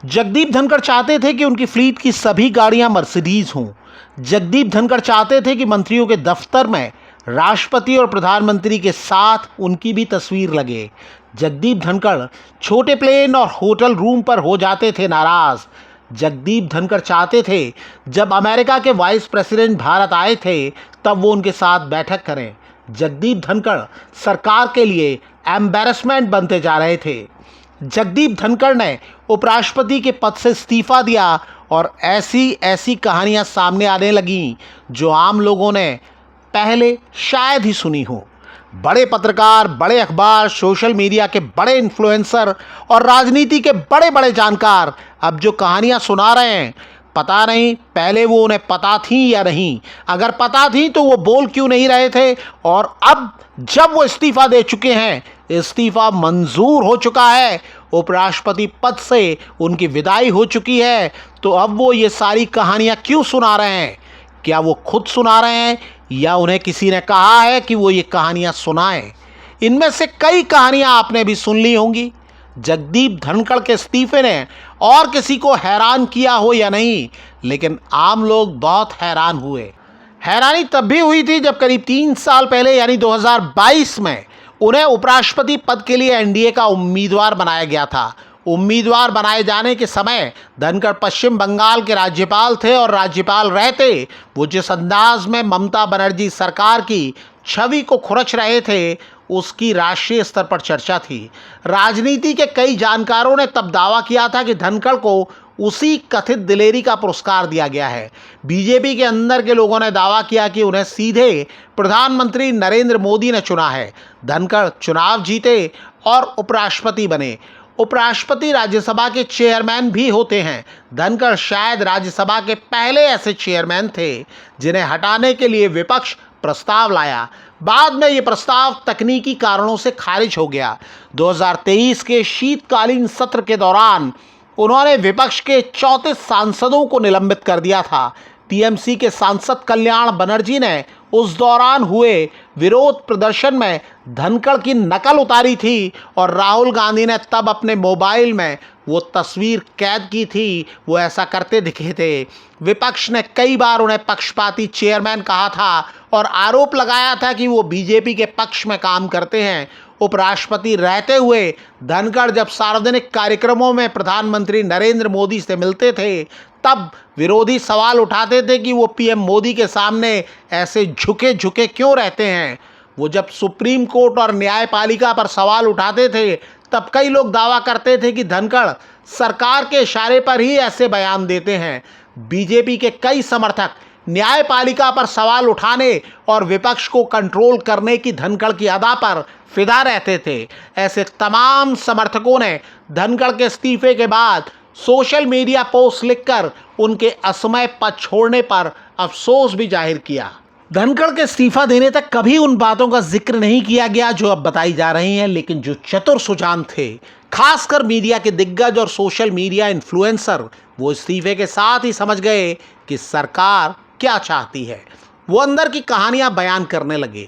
जगदीप धनखड़ चाहते थे कि उनकी फ्लीट की सभी गाड़ियां मर्सिडीज हों। जगदीप धनखड़ चाहते थे कि मंत्रियों के दफ्तर में राष्ट्रपति और प्रधानमंत्री के साथ उनकी भी तस्वीर लगे। जगदीप धनखड़ छोटे प्लेन और होटल रूम पर हो जाते थे नाराज। जगदीप धनखड़ चाहते थे जब अमेरिका के वाइस प्रेसिडेंट भारत आए थे तब वो उनके साथ बैठक करें। जगदीप धनखड़ सरकार के लिए एम्बैरेसमेंट बनते जा रहे थे। जगदीप धनखड़ ने उपराष्ट्रपति के पद से इस्तीफा दिया और ऐसी ऐसी कहानियां सामने आने लगीं जो आम लोगों ने पहले शायद ही सुनी हो। बड़े पत्रकार, बड़े अखबार, सोशल मीडिया के बड़े इन्फ्लुएंसर और राजनीति के बड़े बड़े जानकार अब जो कहानियां सुना रहे हैं, पता नहीं पहले वो उन्हें पता थी या नहीं। अगर पता थी तो वो बोल क्यों नहीं रहे थे, और अब जब वो इस्तीफा दे चुके हैं, इस्तीफा मंजूर हो चुका है, उपराष्ट्रपति पद से उनकी विदाई हो चुकी है, तो अब वो ये सारी कहानियां क्यों सुना रहे हैं? क्या वो खुद सुना रहे हैं या उन्हें किसी ने कहा है कि वो ये कहानियां सुनाएं? इनमें से कई कहानियां आपने भी सुन ली होंगी। जगदीप धनखड़ के इस्तीफे ने और किसी को हैरान किया हो या नहीं, लेकिन आम लोग बहुत हैरान हुए। हैरानी तब भी हुई थी जब करीब 3 साल पहले यानी 2022 में उन्हें उपराष्ट्रपति पद के लिए एनडीए का उम्मीदवार बनाया गया था। उम्मीदवार बनाए जाने के समय धनखड़ पश्चिम बंगाल के राज्यपाल थे और राज्यपाल रहते वो जिस अंदाज में ममता बनर्जी सरकार की छवि को खुरच रहे थे, उसकी राष्ट्रीय स्तर पर चर्चा थी। राजनीति के कई जानकारों ने तब दावा किया था कि धनखड़ को उसी कथित दिलेरी का पुरस्कार दिया गया है। बीजेपी के अंदर के लोगों ने दावा किया कि उन्हें सीधे प्रधानमंत्री नरेंद्र मोदी ने चुना है। धनखड़ चुनाव जीते और उपराष्ट्रपति बने। उपराष्ट्रपति राज्यसभा के चेयरमैन भी होते हैं। धनखड़ शायद राज्यसभा के पहले ऐसे चेयरमैन थे जिन्हें हटाने के लिए विपक्ष प्रस्ताव लाया। बाद में ये प्रस्ताव तकनीकी कारणों से खारिज हो गया। 2023 के शीतकालीन सत्र के दौरान उन्होंने विपक्ष के 34 सांसदों को निलंबित कर दिया था। टीएमसी के सांसद कल्याण बनर्जी ने उस दौरान हुए विरोध प्रदर्शन में धनखड़ की नकल उतारी थी और राहुल गांधी ने तब अपने मोबाइल में वो तस्वीर कैद की थी। वो ऐसा करते दिखे थे। विपक्ष ने कई बार उन्हें पक्षपाती चेयरमैन कहा था और आरोप लगाया था कि वो बीजेपी के पक्ष में काम करते हैं। उपराष्ट्रपति रहते हुए धनखड़ जब सार्वजनिक कार्यक्रमों में प्रधानमंत्री नरेंद्र मोदी से मिलते थे तब विरोधी सवाल उठाते थे कि वो पीएम मोदी के सामने ऐसे झुके झुके क्यों रहते हैं। वो जब सुप्रीम कोर्ट और न्यायपालिका पर सवाल उठाते थे तब कई लोग दावा करते थे कि धनखड़ सरकार के इशारे पर ही ऐसे बयान देते हैं। बीजेपी के कई समर्थक न्यायपालिका पर सवाल उठाने और विपक्ष को कंट्रोल करने की धनखड़ की अदा पर फिदा रहते थे। ऐसे तमाम समर्थकों ने धनखड़ के इस्तीफे के बाद सोशल मीडिया पोस्ट लिखकर उनके असमय पद छोड़ने पर अफसोस भी जाहिर किया। धनखड़ के इस्तीफा देने तक कभी उन बातों का जिक्र नहीं किया गया जो अब बताई जा रही हैं, लेकिन जो चतुर सुजान थे, खासकर मीडिया के दिग्गज और सोशल मीडिया इन्फ्लुएंसर, वो इस्तीफे के साथ ही समझ गए कि सरकार क्या चाहती है। वो अंदर की कहानियां बयान करने लगे।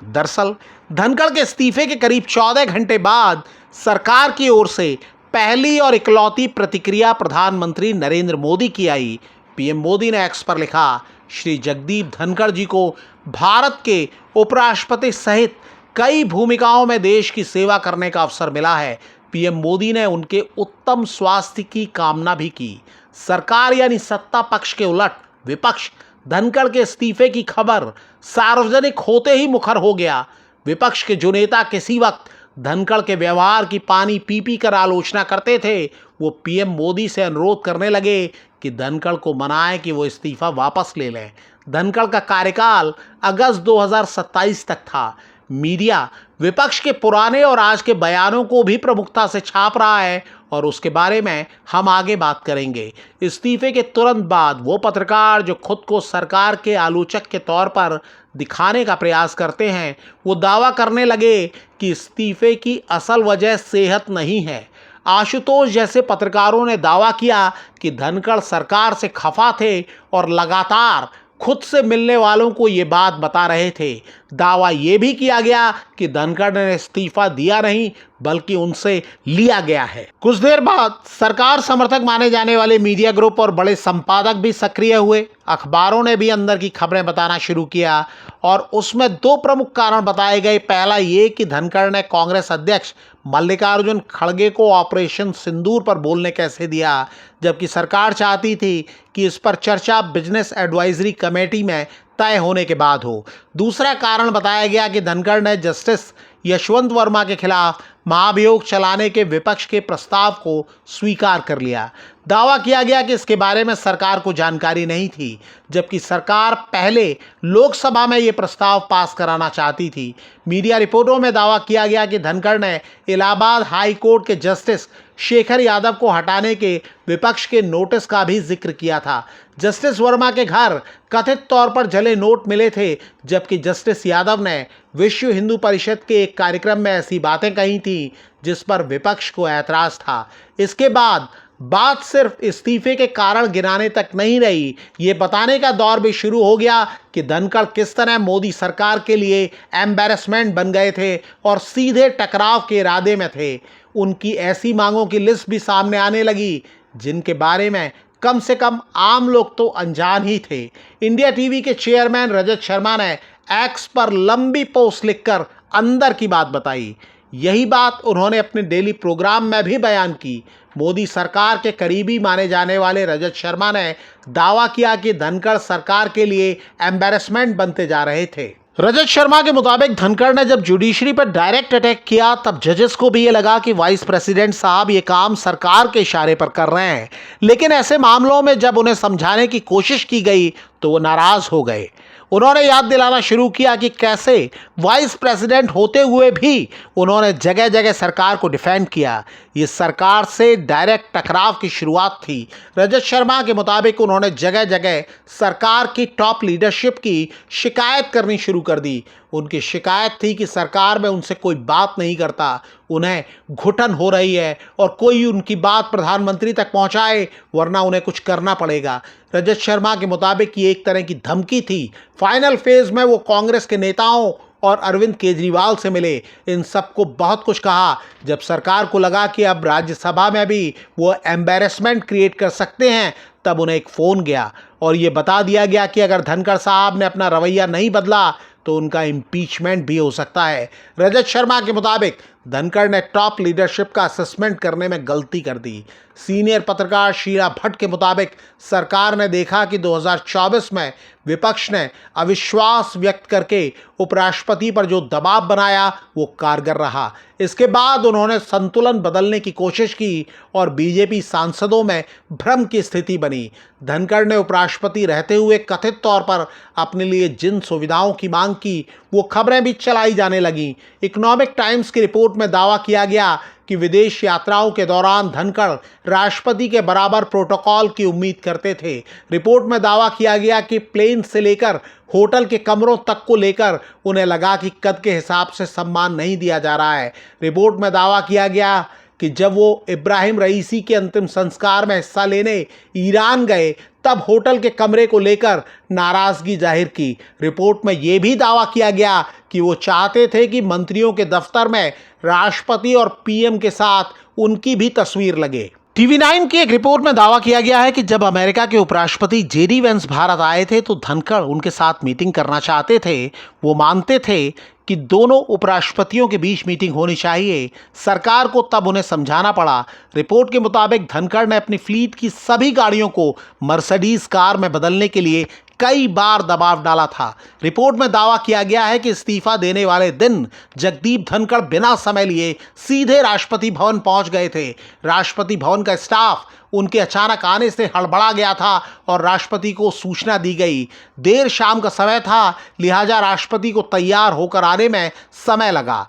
दरअसल धनखड़ के इस्तीफे के करीब 14 घंटे बाद सरकार की ओर से पहली और इकलौती प्रतिक्रिया प्रधानमंत्री नरेंद्र मोदी की आई। पीएम मोदी ने एक्स पर लिखा, श्री जगदीप धनखड़ जी को भारत के उपराष्ट्रपति सहित कई भूमिकाओं में देश की सेवा करने का अवसर मिला है। पीएम मोदी ने उनके उत्तम स्वास्थ्य की कामना भी की। सरकार यानी सत्ता पक्ष के उलट विपक्ष धनखड़ के इस्तीफे की खबर सार्वजनिक होते ही मुखर हो गया। विपक्ष के जो नेता किसी वक्त धनखड़ के व्यवहार की पानी पी पी कर आलोचना करते थे, वो पीएम मोदी से अनुरोध करने लगे कि धनखड़ को मनाएं कि वो इस्तीफा वापस ले लें। धनखड़ का कार्यकाल अगस्त 2027 तक था। मीडिया विपक्ष के पुराने और आज के बयानों को भी प्रमुखता से छाप रहा है और उसके बारे में हम आगे बात करेंगे। इस्तीफे के तुरंत बाद वो पत्रकार जो खुद को सरकार के आलोचक के तौर पर दिखाने का प्रयास करते हैं, वो दावा करने लगे कि इस्तीफे की असल वजह सेहत नहीं है। आशुतोष जैसे पत्रकारों ने दावा किया कि धनखड़ सरकार से खफा थे और लगातार खुद से मिलने वालों को ये बात बता रहे थे। दावा ये भी किया गया कि धनखड़ ने इस्तीफा दिया नहीं बल्कि उनसे लिया गया है। कुछ देर बाद सरकार समर्थक माने जाने वाले मीडिया ग्रुप और बड़े संपादक भी सक्रिय हुए। अखबारों ने भी अंदर की खबरें बताना शुरू किया और उसमें दो प्रमुख कारण बताए गए। पहला ये कि धनखड़ ने कांग्रेस अध्यक्ष मल्लिकार्जुन खड़गे को ऑपरेशन सिंदूर पर बोलने कैसे दिया, जबकि सरकार चाहती थी कि इस पर चर्चा बिजनेस एडवाइजरी कमेटी में तय होने के बाद हो। दूसरा कारण बताया गया कि धनखड़ ने जस्टिस यशवंत वर्मा के खिलाफ महाभियोग चलाने के विपक्ष के प्रस्ताव को स्वीकार कर लिया। दावा किया गया कि इसके बारे में सरकार को जानकारी नहीं थी, जबकि सरकार पहले लोकसभा में ये प्रस्ताव पास कराना चाहती थी। मीडिया रिपोर्टों में दावा किया गया कि धनखड़ ने इलाहाबाद हाई कोर्ट के जस्टिस शेखर यादव को हटाने के विपक्ष के नोटिस का भी जिक्र किया था। जस्टिस वर्मा के घर कथित तौर पर जले नोट मिले थे, जबकि जस्टिस यादव ने विश्व हिंदू परिषद के एक कार्यक्रम में ऐसी बातें कही थी जिस पर विपक्ष को ऐतराज था। इसके बाद बात सिर्फ इस्तीफे के कारण गिनाने तक नहीं रही, ये बताने का दौर भी शुरू हो गया कि धनखड़ किस तरह मोदी सरकार के लिए एम्बैरेसमेंट बन गए थे और सीधे टकराव के इरादे में थे। उनकी ऐसी मांगों की लिस्ट भी सामने आने लगी जिनके बारे में कम से कम आम लोग तो अनजान ही थे। इंडिया टीवी के चेयरमैन रजत शर्मा ने एक्स पर लंबी पोस्ट लिखकर अंदर की बात बताई। यही बात उन्होंने अपने डेली प्रोग्राम में भी बयान की। मोदी सरकार के करीबी माने जाने वाले रजत शर्मा ने दावा किया कि धनखड़ सरकार के लिए एम्बैरेसमेंट बनते जा रहे थे। रजत शर्मा के मुताबिक धनखड़ ने जब जुडिशरी पर डायरेक्ट अटैक किया तब जजेस को भी ये लगा कि वाइस प्रेसिडेंट साहब ये काम सरकार के इशारे पर कर रहे हैं, लेकिन ऐसे मामलों में जब उन्हें समझाने की कोशिश की गई तो वो नाराज हो गए। उन्होंने याद दिलाना शुरू किया कि कैसे वाइस प्रेसिडेंट होते हुए भी उन्होंने जगह जगह सरकार को डिफेंड किया। ये सरकार से डायरेक्ट टकराव की शुरुआत थी। रजत शर्मा के मुताबिक उन्होंने जगह जगह सरकार की टॉप लीडरशिप की शिकायत करनी शुरू कर दी। उनकी शिकायत थी कि सरकार में उनसे कोई बात नहीं करता, उन्हें घुटन हो रही है और कोई उनकी बात प्रधानमंत्री तक पहुंचाए वरना उन्हें कुछ करना पड़ेगा। रजत शर्मा के मुताबिक ये एक तरह की धमकी थी। फाइनल फेज में वो कांग्रेस के नेताओं और अरविंद केजरीवाल से मिले, इन सबको बहुत कुछ कहा। जब सरकार को लगा कि अब राज्यसभा में भी वो एम्बैरेसमेंट क्रिएट कर सकते हैं तब उन्हें एक फ़ोन गया और ये बता दिया गया कि अगर धनखड़ साहब ने अपना रवैया नहीं बदला तो उनका इम्पीचमेंट भी हो सकता है। रजत शर्मा के मुताबिक धनखड़ ने टॉप लीडरशिप का असेसमेंट करने में गलती कर दी। सीनियर पत्रकार शीला भट्ट के मुताबिक सरकार ने देखा कि 2024 में विपक्ष ने अविश्वास व्यक्त करके उपराष्ट्रपति पर जो दबाव बनाया वो कारगर रहा। इसके बाद उन्होंने संतुलन बदलने की कोशिश की और बीजेपी सांसदों में भ्रम की स्थिति बनी। धनखड़ ने उपराष्ट्रपति रहते हुए कथित तौर पर अपने लिए जिन सुविधाओं की मांग की वो खबरें भी चलाई जाने लगीं। इकोनॉमिक टाइम्स की रिपोर्ट में दावा किया गया कि विदेश यात्राओं के दौरान धनखड़ राष्ट्रपति के बराबर प्रोटोकॉल की उम्मीद करते थे। रिपोर्ट में दावा किया गया कि प्लेन से लेकर होटल के कमरों तक को लेकर उन्हें लगा कि कद के हिसाब से सम्मान नहीं दिया जा रहा है। रिपोर्ट में दावा किया गया कि जब वो इब्राहिम रईसी के अंतिम संस्कार में हिस्सा लेने ईरान गए तब होटल के कमरे को लेकर नाराजगी जाहिर की। रिपोर्ट में यह भी दावा किया गया कि वो चाहते थे कि मंत्रियों के दफ्तर में राष्ट्रपति और पीएम के साथ उनकी भी तस्वीर लगे। TV9 की एक रिपोर्ट में दावा किया गया है कि जब अमेरिका के उपराष्ट्रपति JD वेंस भारत आए थे तो धनखड़ उनके साथ मीटिंग करना चाहते थे। वो मानते थे कि दोनों उपराष्ट्रपतियों के बीच मीटिंग होनी चाहिए। सरकार को तब उन्हें समझाना पड़ा। रिपोर्ट के मुताबिक धनखड़ ने अपनी फ्लीट की सभी गाड़ियों को मर्सिडीज कार में बदलने के लिए कई बार दबाव डाला था। रिपोर्ट में दावा किया गया है कि इस्तीफा देने वाले दिन जगदीप धनखड़ बिना समय लिए सीधे राष्ट्रपति भवन पहुंच गए थे। राष्ट्रपति भवन का स्टाफ उनके अचानक आने से हड़बड़ा गया था और राष्ट्रपति को सूचना दी गई। देर शाम का समय था, लिहाजा राष्ट्रपति को तैयार होकर आने में समय लगा।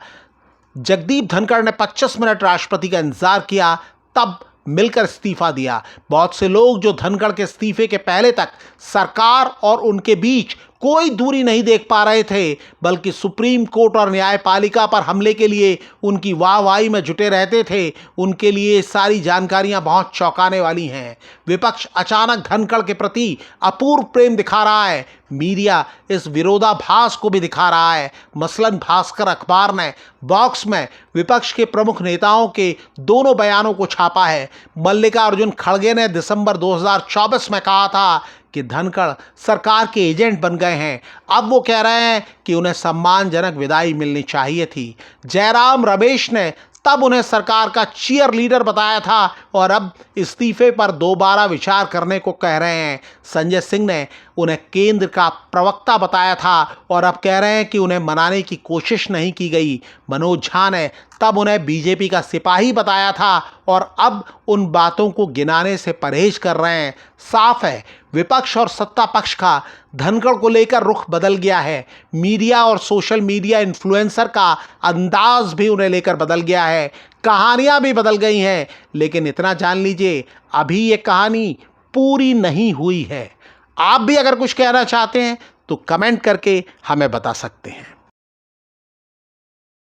जगदीप धनखड़ ने 25 मिनट राष्ट्रपति का इंतजार किया, तब मिलकर इस्तीफा दिया। बहुत से लोग जो धनखड़ के इस्तीफे के पहले तक सरकार और उनके बीच कोई दूरी नहीं देख पा रहे थे, बल्कि सुप्रीम कोर्ट और न्यायपालिका पर हमले के लिए उनकी वाहवाही में जुटे रहते थे। उनके लिए सारी जानकारियां बहुत चौंकाने वाली हैं। विपक्ष अचानक धनखड़ के प्रति अपूर्व प्रेम दिखा रहा है। मीडिया इस विरोधाभास को भी दिखा रहा है। मसलन भास्कर अखबार ने बॉक्स में विपक्ष के प्रमुख नेताओं के दोनों बयानों को छापा है। मल्लिकार्जुन खड़गे ने दिसंबर 2024 में कहा था कि धनखड़ सरकार के एजेंट बन गए हैं। अब वो कह रहे हैं कि उन्हें सम्मानजनक विदाई मिलनी चाहिए थी। जयराम रमेश ने तब उन्हें सरकार का चीयर लीडर बताया था और अब इस्तीफे पर दोबारा विचार करने को कह रहे हैं। संजय सिंह ने उन्हें केंद्र का प्रवक्ता बताया था और अब कह रहे हैं कि उन्हें मनाने की कोशिश नहीं की गई। मनोज झा ने तब उन्हें बीजेपी का सिपाही बताया था और अब उन बातों को गिनाने से परहेज कर रहे हैं। साफ है, विपक्ष और सत्ता पक्ष का धनखड़ को लेकर रुख बदल गया है। मीडिया और सोशल मीडिया इन्फ्लुएंसर का अंदाज भी उन्हें लेकर बदल गया है। कहानियां भी बदल गई हैं, लेकिन इतना जान लीजिए, अभी ये कहानी पूरी नहीं हुई है। आप भी अगर कुछ कहना चाहते हैं तो कमेंट करके हमें बता सकते हैं।